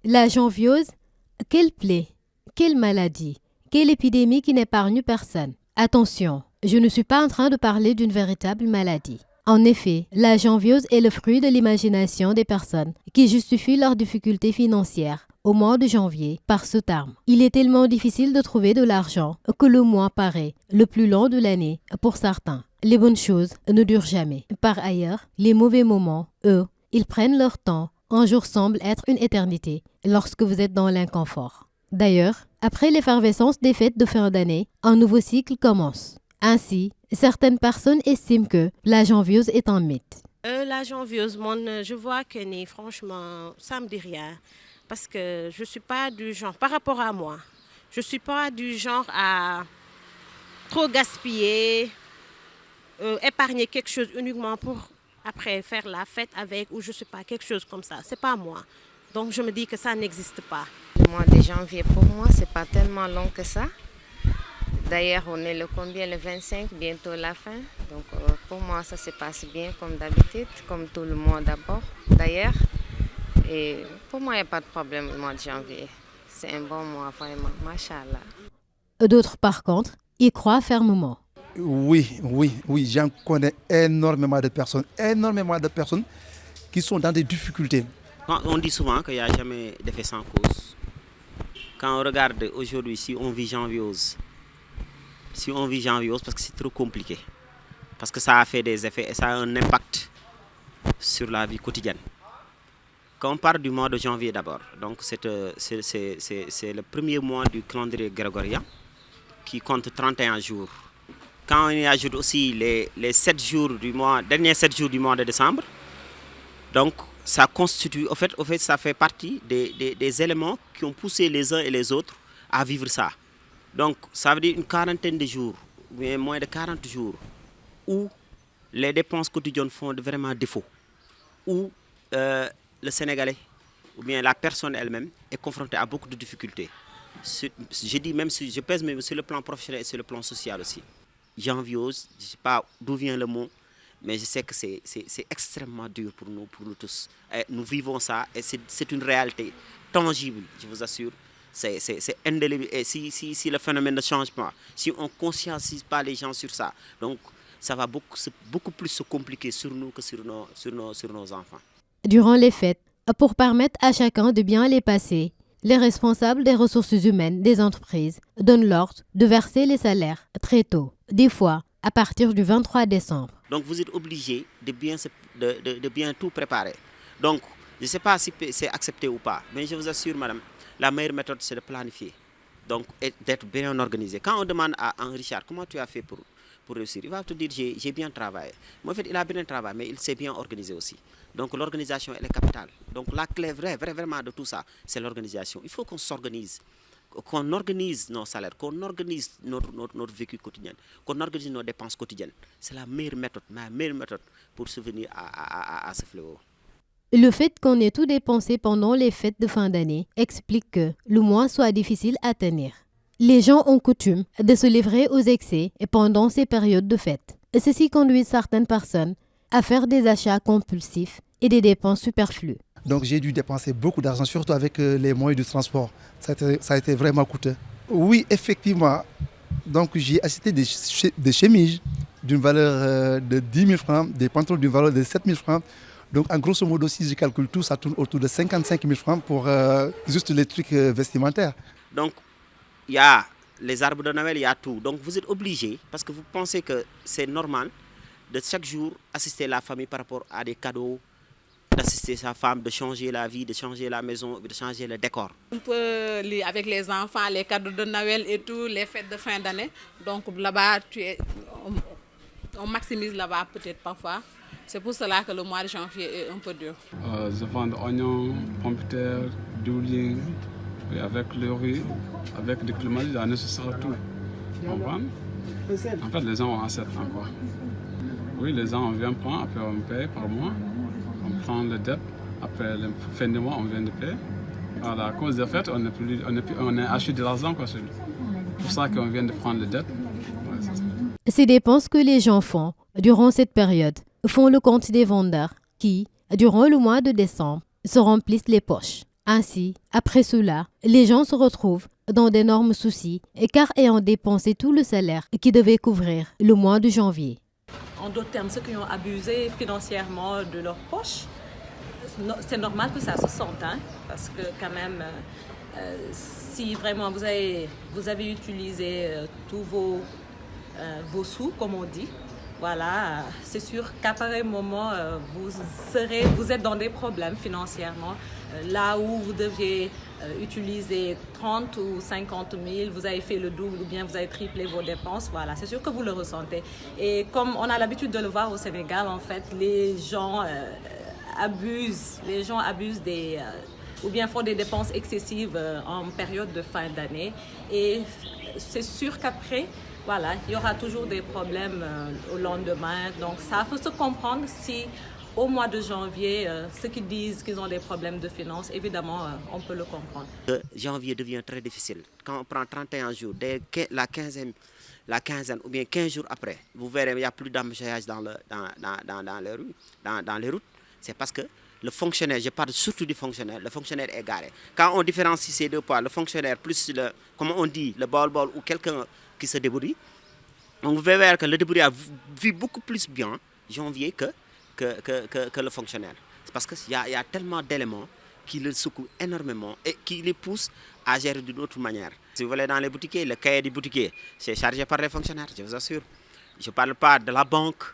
La janviose, quelle plaie, quelle maladie, quelle épidémie qui n'épargne personne. Attention, je ne suis pas en train de parler d'une véritable maladie. En effet, la janviose est le fruit de l'imagination des personnes qui justifient leurs difficultés financières au mois de janvier par ce terme. Il est tellement difficile de trouver de l'argent que le mois paraît le plus long de l'année pour certains. Les bonnes choses ne durent jamais. Par ailleurs, les mauvais moments, eux, ils prennent leur temps. Un jour semble être une éternité lorsque vous êtes dans l'inconfort. D'ailleurs, après l'effervescence des fêtes de fin d'année, un nouveau cycle commence. Ainsi, certaines personnes estiment que la janviose est un mythe. La janviose, je vois que franchement, ça me dit rien. Parce que je ne suis pas du genre, par rapport à moi, je ne suis pas du genre à trop gaspiller, épargner quelque chose uniquement pour après faire la fête avec ou je sais pas, quelque chose comme ça. C'est pas moi. Donc je me dis que ça n'existe pas. Le mois de janvier pour moi, c'est pas tellement long que ça. D'ailleurs, on est le combien? Le 25, bientôt la fin. Donc pour moi, ça se passe bien comme d'habitude, comme tout le mois d'abord. D'ailleurs, et pour moi, il n'y a pas de problème le mois de janvier. C'est un bon mois, vraiment, machallah. D'autres, par contre, y croient fermement. Oui, j'en connais énormément de personnes qui sont dans des difficultés. On dit souvent qu'il n'y a jamais d'effet sans cause. Quand on regarde aujourd'hui, si on vit janviose, parce que c'est trop compliqué, parce que ça a fait des effets et ça a un impact sur la vie quotidienne. Quand on parle du mois de janvier d'abord, donc c'est le premier mois du calendrier grégorien qui compte 31 jours. Quand on y ajoute aussi les derniers 7 jours du mois de décembre, donc ça constitue, au fait, ça fait partie des éléments qui ont poussé les uns et les autres à vivre ça. Donc ça veut dire une quarantaine de jours, mais moins de 40 jours, où les dépenses quotidiennes font vraiment défaut, où le Sénégalais, ou bien la personne elle-même, est confrontée à beaucoup de difficultés. Je pèse même sur le plan professionnel et sur le plan social aussi. Janviose, je ne sais pas d'où vient le mot, mais je sais que c'est extrêmement dur pour nous tous. Et nous vivons ça et c'est une réalité tangible, je vous assure. C'est indélébile. Et si le phénomène ne change pas, si on ne conscientise pas les gens sur ça, donc ça va beaucoup plus se compliquer sur nous que sur nos enfants. Durant les fêtes, pour permettre à chacun de bien les passer, les responsables des ressources humaines des entreprises donnent l'ordre de verser les salaires très tôt, des fois à partir du 23 décembre. Donc vous êtes obligé de bien tout préparer. Donc je ne sais pas si c'est accepté ou pas, mais je vous assure madame, la meilleure méthode c'est de planifier, donc et d'être bien organisé. Quand on demande à un Richard comment tu as fait pour réussir, il va te dire j'ai bien travaillé. Mais en fait il a bien travaillé, mais il s'est bien organisé aussi. Donc l'organisation elle est capitale. Donc la clé vraiment de tout ça, c'est l'organisation. Il faut qu'on s'organise, qu'on organise nos salaires, qu'on organise notre vécu quotidien, qu'on organise nos dépenses quotidiennes. C'est la meilleure méthode pour subvenir à ce fléau. Le fait qu'on ait tout dépensé pendant les fêtes de fin d'année explique que le mois soit difficile à tenir. Les gens ont coutume de se livrer aux excès pendant ces périodes de fête. Ceci conduit certaines personnes à faire des achats compulsifs et des dépenses superflues. Donc j'ai dû dépenser beaucoup d'argent, surtout avec les moyens de transport. Ça a été vraiment coûteux. Oui, effectivement. Donc j'ai acheté des chemises d'une valeur de 10 000 francs, des pantalons d'une valeur de 7 000 francs. Donc en grosso modo, si je calcule tout, ça tourne autour de 55 000 francs pour juste les trucs vestimentaires. Donc il y a les arbres de Noël, il y a tout. Donc vous êtes obligé, parce que vous pensez que c'est normal, de chaque jour assister la famille par rapport à des cadeaux, d'assister sa femme, de changer la vie, de changer la maison, de changer le décor. Un peu avec les enfants, les cadeaux de Noël et tout, les fêtes de fin d'année. Donc là-bas, on maximise là-bas peut-être parfois. C'est pour cela que le mois de janvier est un peu dur. Je vends des oignons, pommes de terre, d'huile, avec le riz, des clémentines, il nécessaire tout. On vend. En fait, les gens ont assez encore. Oui, les gens, on vient prendre, après on paye par mois. On prend les dettes, après la fin du mois, on vient de payer. À cause des fêtes, on a acheté de l'argent. C'est pour ça qu'on vient de prendre les dettes. Ouais, c'est ça. Ces dépenses que les gens font durant cette période font le compte des vendeurs qui, durant le mois de décembre, se remplissent les poches. Ainsi, après cela, les gens se retrouvent dans d'énormes soucis car ayant dépensé tout le salaire qui devait couvrir le mois de janvier. En d'autres termes, ceux qui ont abusé financièrement de leur poche, c'est normal que ça se sente, hein, parce que quand même, si vraiment vous avez utilisé tous vos sous, comme on dit, voilà, c'est sûr qu'à pareil moment, vous êtes dans des problèmes financièrement. Là où vous deviez utiliser 30 ou 50 000, vous avez fait le double ou bien vous avez triplé vos dépenses. Voilà, c'est sûr que vous le ressentez. Et comme on a l'habitude de le voir au Sénégal, en fait, les gens abusent ou bien font des dépenses excessives en période de fin d'année. Et c'est sûr qu'après, voilà, il y aura toujours des problèmes au lendemain. Donc ça faut se comprendre si au mois de janvier, ceux qui disent qu'ils ont des problèmes de finances, évidemment, on peut le comprendre. Janvier devient très difficile. Quand on prend 31 jours, dès la quinzaine ou bien 15 jours après, vous verrez qu'il n'y a plus d'embouteillage dans les routes. C'est parce que le fonctionnaire, je parle surtout du fonctionnaire, le fonctionnaire est garé. Quand on différencie ces deux poids, le fonctionnaire plus, comme on dit, le bol ou quelqu'un qui se débrouille, on va voir que le débrouillard vit beaucoup plus bien janvier que le fonctionnaire. C'est parce qu'il y a tellement d'éléments qui le secouent énormément et qui les poussent à gérer d'une autre manière. Si vous allez dans les boutiquiers, le cahier du boutiquier, c'est chargé par les fonctionnaires, je vous assure. Je ne parle pas de la banque,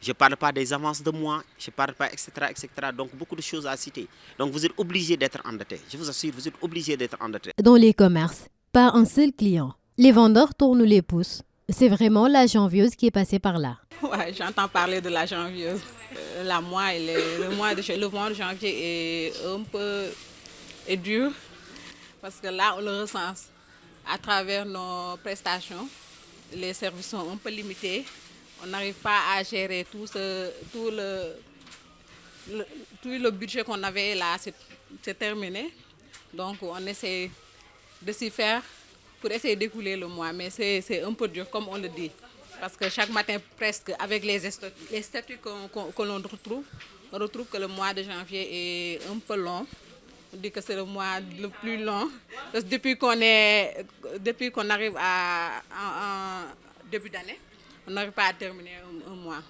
je ne parle pas des avances de mois, je ne parle pas, etc., etc. Donc, beaucoup de choses à citer. Donc, vous êtes obligé d'être endetté. Je vous assure, vous êtes obligé d'être endetté. Dans les commerces, pas un seul client. Les vendeurs tournent les pouces. C'est vraiment la janvieuse qui est passée par là. Ouais, j'entends parler de la janvieuse. Le mois de janvier est un peu dur parce que là, on le ressent à travers nos prestations. Les services sont un peu limités. On n'arrive pas à gérer tout le budget qu'on avait là, c'est terminé. Donc, on essaie de s'y faire pour essayer d'écouler le mois. Mais c'est un peu dur, comme on le dit. Parce que chaque matin, presque, avec les statuts que l'on retrouve, on retrouve que le mois de janvier est un peu long. On dit que c'est le mois le plus long. Parce que depuis qu'on arrive en début d'année, on n'arrive pas à terminer un mois.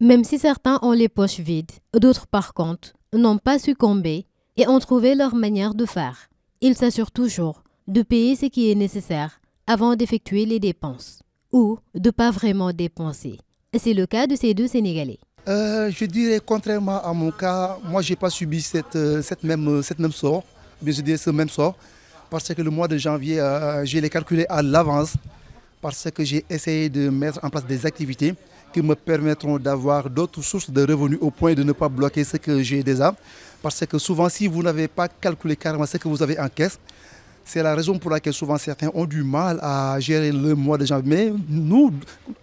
Même si certains ont les poches vides, d'autres par contre n'ont pas succombé et ont trouvé leur manière de faire. Ils s'assurent toujours de payer ce qui est nécessaire avant d'effectuer les dépenses ou de pas vraiment dépenser. C'est le cas de ces deux Sénégalais. Je dirais, contrairement à mon cas, moi je n'ai pas subi cette même sort, mais je dirais ce même sort, parce que le mois de janvier, je l'ai calculé à l'avance, parce que j'ai essayé de mettre en place des activités qui me permettront d'avoir d'autres sources de revenus au point de ne pas bloquer ce que j'ai déjà. Parce que souvent, si vous n'avez pas calculé carrément ce que vous avez en caisse, c'est la raison pour laquelle souvent certains ont du mal à gérer le mois de janvier. Mais nous,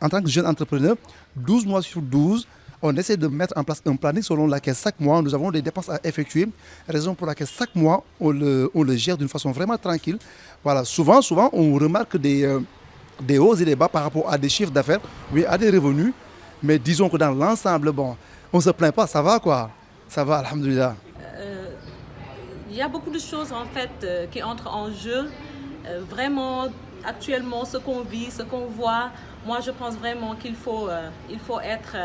en tant que jeunes entrepreneurs, 12 mois sur 12, on essaie de mettre en place un planning selon lequel chaque mois, nous avons des dépenses à effectuer. Raison pour laquelle chaque mois, on le gère d'une façon vraiment tranquille. Voilà, souvent, on remarque des hausses et des bas par rapport à des chiffres d'affaires, oui, à des revenus. Mais disons que dans l'ensemble, bon, on ne se plaint pas, ça va quoi. Ça va, alhamdoulilah. Il y a beaucoup de choses en fait qui entrent en jeu. Vraiment, actuellement, ce qu'on vit, ce qu'on voit, moi je pense vraiment qu'il faut être,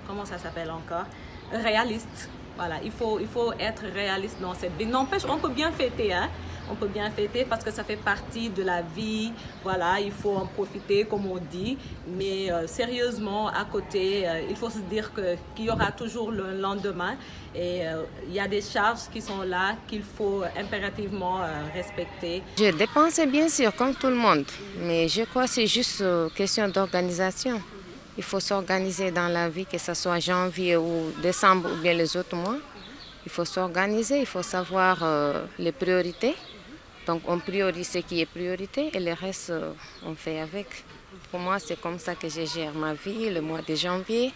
comment ça s'appelle encore, réaliste. Voilà, il faut être réaliste dans cette vie. N'empêche, on peut bien fêter, hein. On peut bien fêter parce que ça fait partie de la vie. Voilà, il faut en profiter, comme on dit. Mais sérieusement, à côté, il faut se dire qu'il y aura toujours le lendemain. Et il y a des charges qui sont là qu'il faut impérativement respecter. Je dépense bien sûr, comme tout le monde. Mais je crois que c'est juste question d'organisation. Il faut s'organiser dans la vie, que ce soit janvier ou décembre ou bien les autres mois. Il faut s'organiser, il faut savoir les priorités. Donc on priorise ce qui est priorité et le reste on fait avec. Pour moi c'est comme ça que je gère ma vie, le mois de janvier.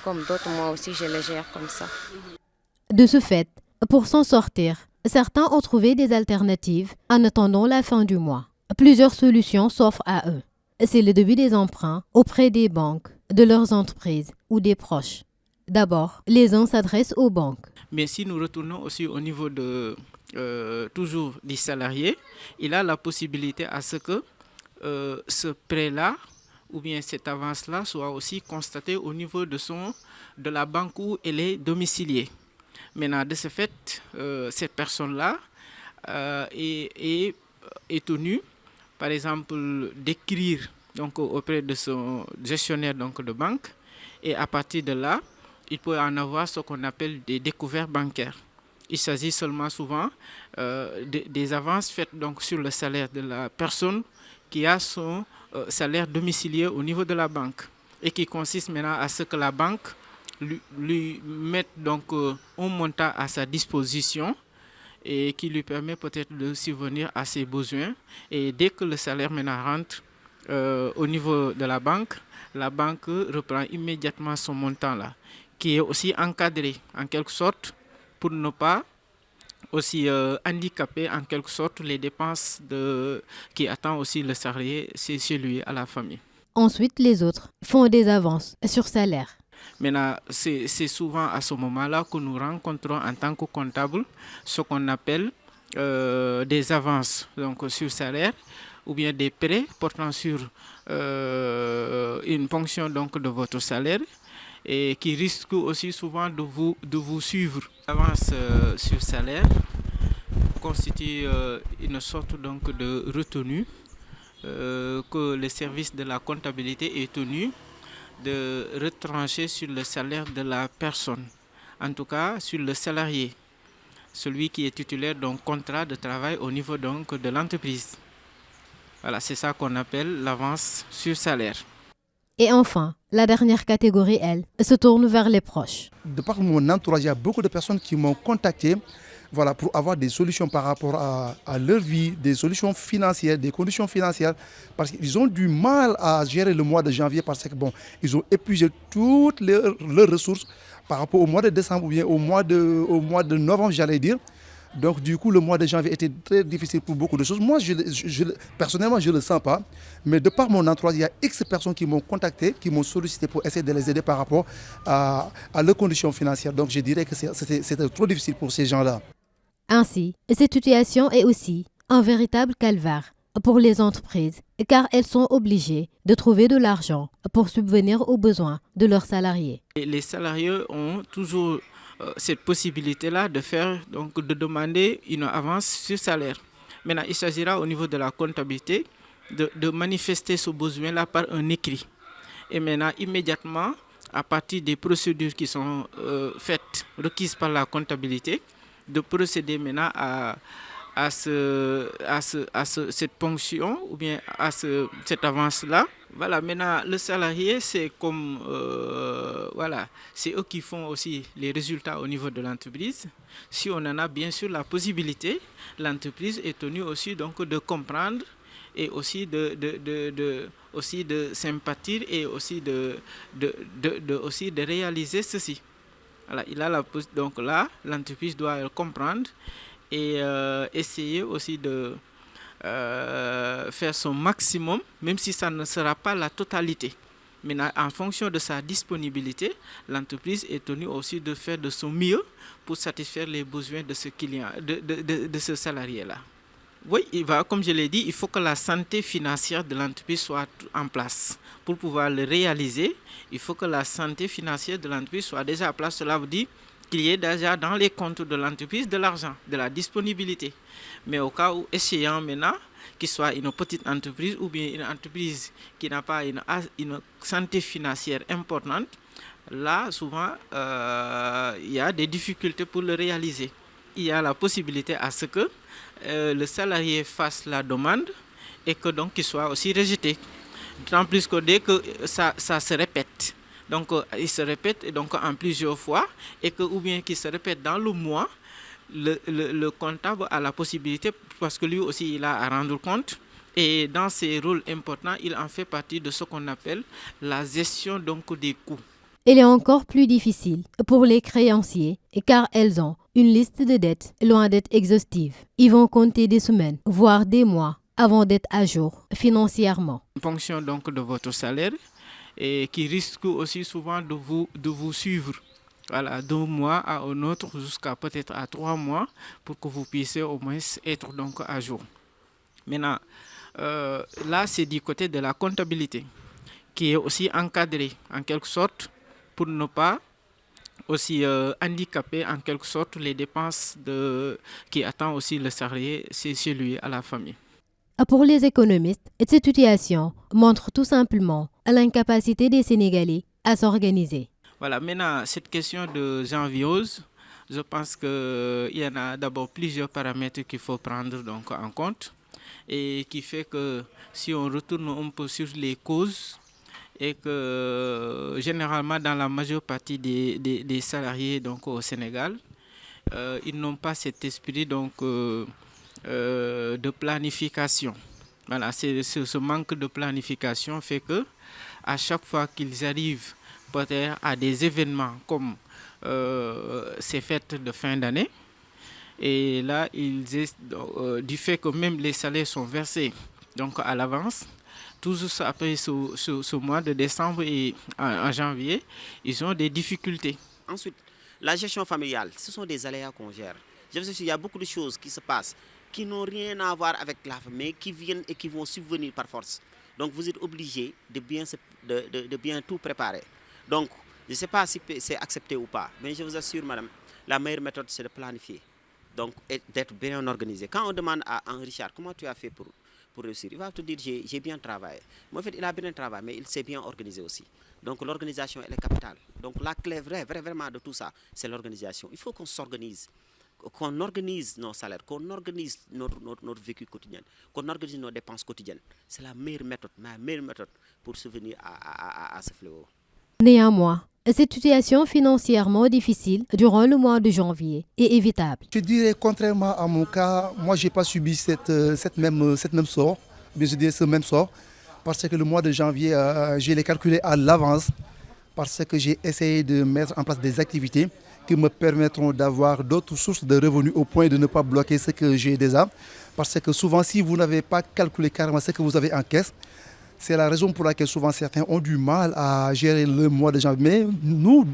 Comme d'autres mois aussi je le gère comme ça. De ce fait, pour s'en sortir, certains ont trouvé des alternatives en attendant la fin du mois. Plusieurs solutions s'offrent à eux. C'est le début des emprunts auprès des banques, de leurs entreprises ou des proches. D'abord, les uns s'adressent aux banques. Mais si nous retournons aussi au niveau toujours du salarié, il a la possibilité à ce que ce prêt-là ou bien cette avance-là soit aussi constatée au niveau de la banque où elle est domiciliée. Maintenant, de ce fait, cette personne-là est tenue, par exemple, d'écrire donc, auprès de son gestionnaire donc, de banque, et à partir de là, il peut en avoir ce qu'on appelle des découvertes bancaires. Il s'agit seulement souvent des avances faites donc, sur le salaire de la personne qui a son salaire domicilié au niveau de la banque et qui consiste maintenant à ce que la banque lui mette donc, un montant à sa disposition et qui lui permet peut-être de subvenir à ses besoins. Et dès que le salaire maintenant rentre au niveau de la banque reprend immédiatement son montant-là, qui est aussi encadré en quelque sorte pour ne pas aussi handicaper en quelque sorte les dépenses qui attendent aussi le salarié chez lui à la famille. Ensuite, les autres font des avances sur salaire. Maintenant, c'est souvent à ce moment-là que nous rencontrons en tant que comptable ce qu'on appelle des avances donc, sur salaire ou bien des prêts portant sur une fonction donc, de votre salaire et qui risquent aussi souvent de vous suivre. L'avance sur salaire constitue une sorte donc, de retenue que le service de la comptabilité est tenu de retrancher sur le salaire de la personne, en tout cas sur le salarié, celui qui est titulaire d'un contrat de travail au niveau donc de l'entreprise. Voilà, c'est ça qu'on appelle l'avance sur salaire. Et enfin, la dernière catégorie, elle, se tourne vers les proches. De par mon entourage, il y a beaucoup de personnes qui m'ont contacté voilà, pour avoir des solutions par rapport à leur vie, des solutions financières, des conditions financières, parce qu'ils ont du mal à gérer le mois de janvier parce que bon, ils ont épuisé toutes leurs ressources par rapport au mois de décembre ou bien au mois de novembre, j'allais dire. Donc du coup, le mois de janvier était très difficile pour beaucoup de choses. Moi, personnellement, je ne le sens pas. Mais de par mon entourage, il y a X personnes qui m'ont contacté, qui m'ont sollicité pour essayer de les aider par rapport à leurs conditions financières. Donc je dirais que c'était trop difficile pour ces gens-là. Ainsi, cette situation est aussi un véritable calvaire pour les entreprises, car elles sont obligées de trouver de l'argent pour subvenir aux besoins de leurs salariés. Les salariés ont toujours cette possibilité-là de demander une avance sur salaire. Maintenant, il s'agira au niveau de la comptabilité de manifester ce besoin-là par un écrit. Et maintenant, immédiatement, à partir des procédures qui sont requises par la comptabilité, de procéder maintenant à cette ponction ou bien à cette avance-là. Voilà, maintenant, le salarié, c'est comme, c'est eux qui font aussi les résultats au niveau de l'entreprise. Si on en a bien sûr la possibilité, l'entreprise est tenue aussi donc de comprendre et aussi de sympathiser et aussi de réaliser ceci. Voilà, donc là, l'entreprise doit le comprendre et essayer aussi de faire son maximum, même si ça ne sera pas la totalité. Mais en fonction de sa disponibilité, l'entreprise est tenue aussi de faire de son mieux pour satisfaire les besoins de ce client, de ce salarié-là. Oui, comme je l'ai dit, il faut que la santé financière de l'entreprise soit en place. Pour pouvoir le réaliser, il faut que la santé financière de l'entreprise soit déjà en place. Cela veut dire qu'il y ait déjà dans les comptes de l'entreprise de l'argent, de la disponibilité. Mais au cas où, essayant maintenant, qu'il soit une petite entreprise ou bien une entreprise qui n'a pas une santé financière importante, là, souvent, il y a des difficultés pour le réaliser. Il y a la possibilité à ce que le salarié fasse la demande et que donc il soit aussi rejeté. D'autant plus que dès que ça se répète, donc il se répète donc en plusieurs fois et que ou bien qu'il se répète dans le mois, le comptable a la possibilité, parce que lui aussi il a à rendre compte, et dans ses rôles importants, il en fait partie de ce qu'on appelle la gestion donc des coûts. Il est encore plus difficile pour les créanciers car elles ont une liste de dettes loin d'être exhaustive. Ils vont compter des semaines, voire des mois avant d'être à jour financièrement. En fonction donc de votre salaire et qui risque aussi souvent de vous suivre voilà, d'un mois à un autre jusqu'à peut-être à 3 mois pour que vous puissiez au moins être donc à jour. Maintenant, là, c'est du côté de la comptabilité qui est aussi encadrée en quelque sorte pour ne pas aussi handicaper en quelque sorte les dépenses qui attendent aussi le salarié chez lui à la famille. Pour les économistes, cette situation montre tout simplement l'incapacité des Sénégalais à s'organiser. Voilà, maintenant, cette question de janviose, je pense qu'il y en a d'abord plusieurs paramètres qu'il faut prendre donc en compte et qui fait que si on retourne un peu sur les causes et que généralement dans la majeure partie des salariés donc, au Sénégal, ils n'ont pas cet esprit donc, de planification. Voilà, ce manque de planification fait que à chaque fois qu'ils arrivent peut-être à des événements comme ces fêtes de fin d'année, et là, du fait que même les salaires sont versés donc à l'avance, tout ça après ce mois de décembre et en janvier, ils ont des difficultés. Ensuite, la gestion familiale, ce sont des aléas qu'on gère. Je veux dire, il y a beaucoup de choses qui se passent qui n'ont rien à voir avec la famille, mais qui viennent et qui vont subvenir par force. Donc vous êtes obligé de bien tout préparer. Donc, je ne sais pas si c'est accepté ou pas, mais je vous assure, madame, la meilleure méthode, c'est de planifier. Donc, d'être bien organisé. Quand on demande à un Richard, comment tu as fait pour réussir, il va te dire, j'ai bien travaillé. Mais en fait, il a bien travaillé, mais il s'est bien organisé aussi. Donc, l'organisation, elle est capitale. Donc, la clé vraiment de tout ça, c'est l'organisation. Il faut qu'on s'organise, qu'on organise nos salaires, qu'on organise notre vécu quotidien, qu'on organise nos dépenses quotidiennes. C'est la meilleure méthode pour subvenir à ce fléau. Néanmoins, cette situation financièrement difficile durant le mois de janvier est évitable. Je dirais, contrairement à mon cas, moi je n'ai pas subi cette même sort, mais je dirais ce même sort, parce que le mois de janvier, je l'ai calculé à l'avance, parce que j'ai essayé de mettre en place des activités qui me permettront d'avoir d'autres sources de revenus au point de ne pas bloquer ce que j'ai déjà. Parce que souvent, si vous n'avez pas calculé carrément ce que vous avez en caisse, c'est la raison pour laquelle souvent certains ont du mal à gérer le mois de janvier. Mais nous,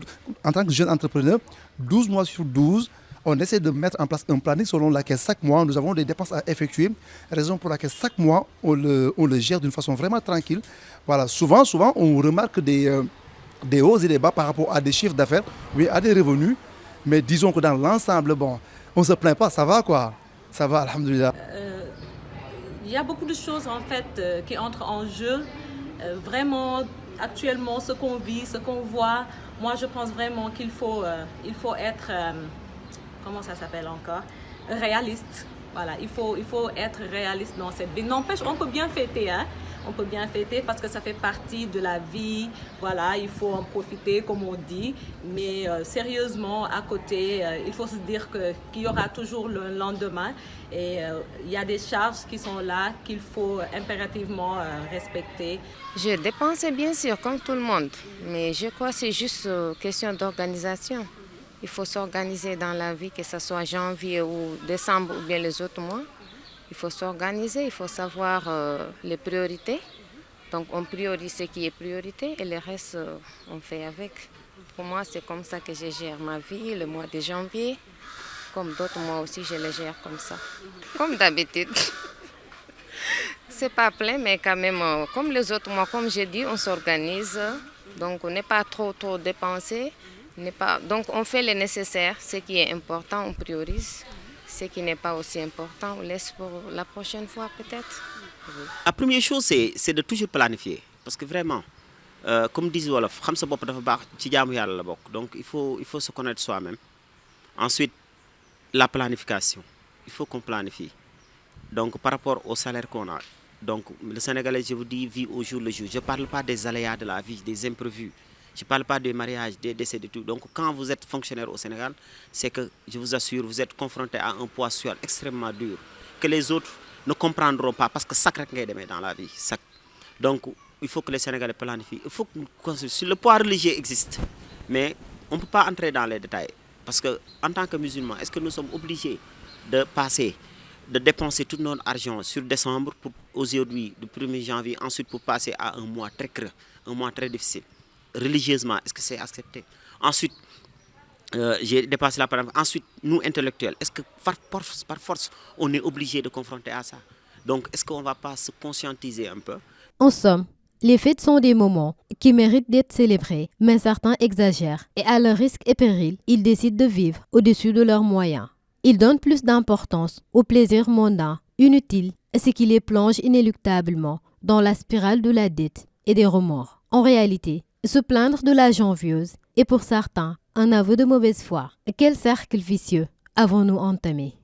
en tant que jeunes entrepreneurs, 12 mois sur 12, on essaie de mettre en place un planning selon lequel chaque mois, nous avons des dépenses à effectuer. Raison pour laquelle chaque mois, on le gère d'une façon vraiment tranquille. Voilà, souvent, on remarque des hausses et des bas par rapport à des chiffres d'affaires, oui, à des revenus. Mais disons que dans l'ensemble, bon, on ne se plaint pas, ça va quoi. Ça va, alhamdoulilah. Il y a beaucoup de choses en fait qui entrent en jeu. Vraiment, actuellement, ce qu'on vit, ce qu'on voit, moi je pense vraiment qu'il faut être, comment ça s'appelle encore, réaliste. Voilà, il faut être réaliste dans cette vie. N'empêche, on peut bien fêter, hein. On peut bien fêter parce que ça fait partie de la vie. Voilà, il faut en profiter, comme on dit. Mais sérieusement, à côté, il faut se dire qu'il y aura toujours le lendemain. Et il y a des charges qui sont là qu'il faut impérativement respecter. Je dépensais bien sûr, comme tout le monde. Mais je crois que c'est juste question d'organisation. Il faut s'organiser dans la vie, que ce soit janvier ou décembre ou bien les autres mois. Il faut s'organiser, il faut savoir les priorités. Donc on priorise ce qui est priorité et le reste on fait avec. Pour moi c'est comme ça que je gère ma vie, le mois de janvier. Comme d'autres mois aussi je le gère comme ça. Comme d'habitude. C'est pas plein mais quand même comme les autres mois, comme j'ai dit, on s'organise. Donc on n'est pas trop dépensé. Donc on fait le nécessaire, ce qui est important on priorise. Ce qui n'est pas aussi important, on laisse pour la prochaine fois peut-être. Oui. La première chose, c'est de toujours planifier. Parce que vraiment, comme disent Wolof, donc il faut se connaître soi-même. Ensuite, la planification. Il faut qu'on planifie. Donc par rapport au salaire qu'on a. Donc le Sénégalais, je vous dis, vit au jour le jour. Je ne parle pas des aléas de la vie, des imprévus. Je ne parle pas des mariages, des décès, de tout. Donc quand vous êtes fonctionnaire au Sénégal, c'est que, je vous assure, vous êtes confronté à un poids social extrêmement dur, que les autres ne comprendront pas, parce que ça crée dans la vie. Donc il faut que les Sénégalais planifient. Il faut que le poids religieux existe, mais on ne peut pas entrer dans les détails. Parce qu'en tant que musulmans, est-ce que nous sommes obligés de dépenser tout notre argent sur décembre, pour aujourd'hui, le 1er janvier, ensuite pour passer à un mois très creux, un mois très difficile? Religieusement, est-ce que c'est accepté? Ensuite, j'ai dépassé la parole. Ensuite, nous, intellectuels, est-ce que par force, on est obligé de confronter à ça? Donc, est-ce qu'on ne va pas se conscientiser un peu? En somme, les fêtes sont des moments qui méritent d'être célébrés, mais certains exagèrent et à leur risque et péril, ils décident de vivre au-dessus de leurs moyens. Ils donnent plus d'importance aux plaisirs mondains, inutiles, ce qui les plonge inéluctablement dans la spirale de la dette et des remords. En réalité, se plaindre de la janvieuse est pour certains un aveu de mauvaise foi. Quel cercle vicieux avons-nous entamé?